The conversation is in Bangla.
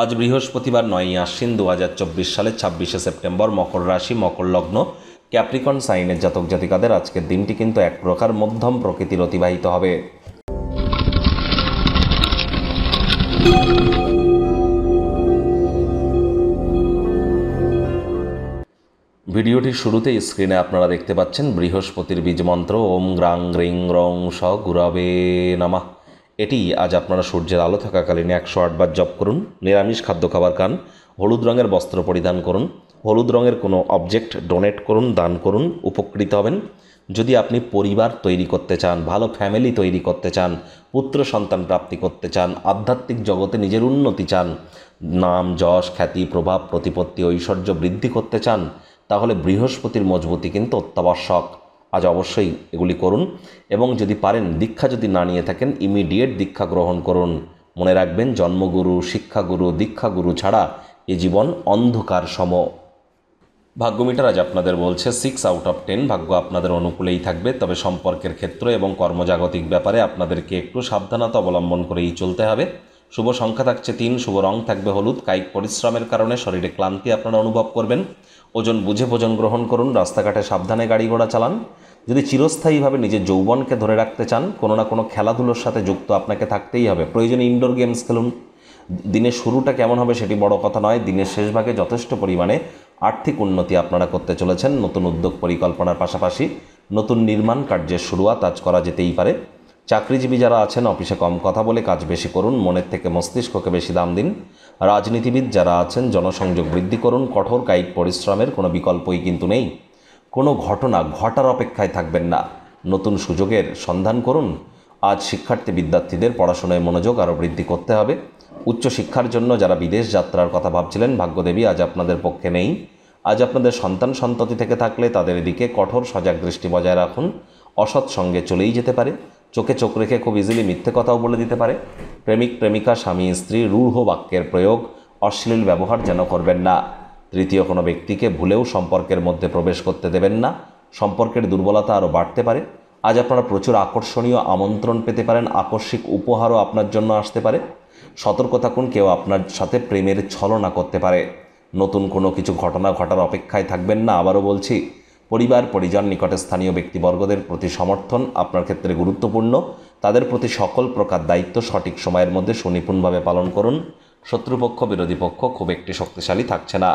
আজ বৃহস্পতিবার 9ই আশ্বিন 2024 সালের 26শে সেপ্টেম্বর, মকর রাশি, মকর লগ্ন, ক্যাপ্রিকন সাইনের জাতক জাতিকাদের আজকের দিনটি কিন্তু এক প্রকার মধ্যম প্রকৃতির অতিবাহিত হবে। ভিডিওটির শুরুতেই স্ক্রিনে আপনারা দেখতে পাচ্ছেন বৃহস্পতির বীজ মন্ত্র ওম গ্রাং গ্রিং রং স গুরবে নমঃ। এটি আজ আপনারা সূর্যের আলো থাকাকালীন 108 বার জপ করুন। নিরামিষ খাদ্য খাবার খান, হলুদ রঙের বস্ত্র পরিধান করুন, হলুদ রঙের কোনো অবজেক্ট ডোনেট করুন, দান করুন, উপকৃত হবেন। যদি আপনি পরিবার তৈরি করতে চান, ভালো ফ্যামিলি তৈরি করতে চান, পুত্র সন্তান প্রাপ্তি করতে চান, আধ্যাত্মিক জগতে নিজের উন্নতি চান, নাম যশ খ্যাতি প্রভাব প্রতিপত্তি ঐশ্বর্য বৃদ্ধি করতে চান, তাহলে বৃহস্পতির মজবুতি কিন্তু অত্যাবশ্যক। আজ অবশ্যই এগুলি করুন এবং যদি পারেন, দীক্ষা যদি না নিয়ে থাকেন, ইমিডিয়েট দীক্ষা গ্রহণ করুন। মনে রাখবেন, জন্মগুরু, শিক্ষাগুরু, দীক্ষাগুরু ছাড়া এ জীবন অন্ধকার সম। ভাগ্যমিটার আজ আপনাদের বলছে 6 আউট অফ 10 ভাগ্য আপনাদের অনুকূলেই থাকবে। তবে সম্পর্কের ক্ষেত্র এবং কর্মজাগতিক ব্যাপারে আপনাদেরকে একটু সাবধানতা অবলম্বন করেই চলতে হবে। শুভ সংখ্যা থাকছে 3, শুভ রং থাকবে হলুদ। কায়িক পরিশ্রমের কারণে শরীরে ক্লান্তি আপনারা অনুভব করবেন। ওজন বুঝে ভোজন গ্রহণ করুন। রাস্তাঘাটে সাবধানে গাড়ি ঘোড়া চালান। যদি চিরস্থায়ীভাবে নিজের যৌবনকে ধরে রাখতে চান, কোনো না কোনো খেলাধুলোর সাথে যুক্ত আপনাকে থাকতেই হবে। প্রয়োজনে ইনডোর গেমস খেলুন। দিনের শুরুটা কেমন হবে সেটি বড় কথা নয়, দিনের শেষ ভাগে যথেষ্ট পরিমাণে আর্থিক উন্নতি আপনারা করতে চলেছেন। নতুন উদ্যোগ পরিকল্পনার পাশাপাশি নতুন নির্মাণ কার্যের শুরুয়াত আজ করা যেতেই পারে। চাকরিজীবী যারা আছেন, অফিসে কম কথা বলে কাজ বেশি করুন, মনের থেকে মস্তিষ্ককে বেশি দাম দিন। রাজনীতিবিদ যারা আছেন, জনসংযোগ বৃদ্ধি করুন। কঠোর কায়িক পরিশ্রমের কোনো বিকল্পই কিন্তু নেই। কোনো ঘটনা ঘটার অপেক্ষায় থাকবেন না, নতুন সুযোগের সন্ধান করুন। আজ শিক্ষার্থী বিদ্যার্থীদের পড়াশোনায় মনোযোগ আরও বৃদ্ধি করতে হবে। উচ্চশিক্ষার জন্য যারা বিদেশ যাত্রার কথা ভাবছিলেন, ভাগ্যদেবী আজ আপনাদের পক্ষে নেই। আজ আপনাদের সন্তান সন্ততি থেকে থাকলে তাদের দিকে কঠোর সজাগ দৃষ্টি বজায় রাখুন। অসৎ সঙ্গে চলেই যেতে পারে। চোখে চোখ রেখে খুব ইজিলি মিথ্যে কথাও বলে দিতে পারে। প্রেমিক প্রেমিকা, স্বামী স্ত্রী, রূঢ় বাক্যের প্রয়োগ, অশ্লীল ব্যবহার যেন করবেন না। তৃতীয় কোনো ব্যক্তিকে ভুলেও সম্পর্কের মধ্যে প্রবেশ করতে দেবেন না। সম্পর্কের দুর্বলতা আরও বাড়তে পারে। আজ আপনারা প্রচুর আকর্ষণীয় আমন্ত্রণ পেতে পারেন। আকস্মিক উপহারও আপনার জন্য আসতে পারে। সতর্ক থাকুন, কেউ আপনার সাথে প্রেমের ছলনা করতে পারে। নতুন কোনো কিছু ঘটনা ঘটার অপেক্ষায় থাকবেন না। আবারও বলছি, পরিবার পরিজন নিকটে স্থানীয় ব্যক্তিবর্গদের প্রতি সমর্থন আপনার ক্ষেত্রে গুরুত্বপূর্ণ। তাদের প্রতি সকল প্রকার দায়িত্ব সঠিক সময়ের মধ্যে সুনিপুণভাবে পালন করুন। শত্রুপক্ষ বিরোধী পক্ষ খুব একটি শক্তিশালী থাকছে না।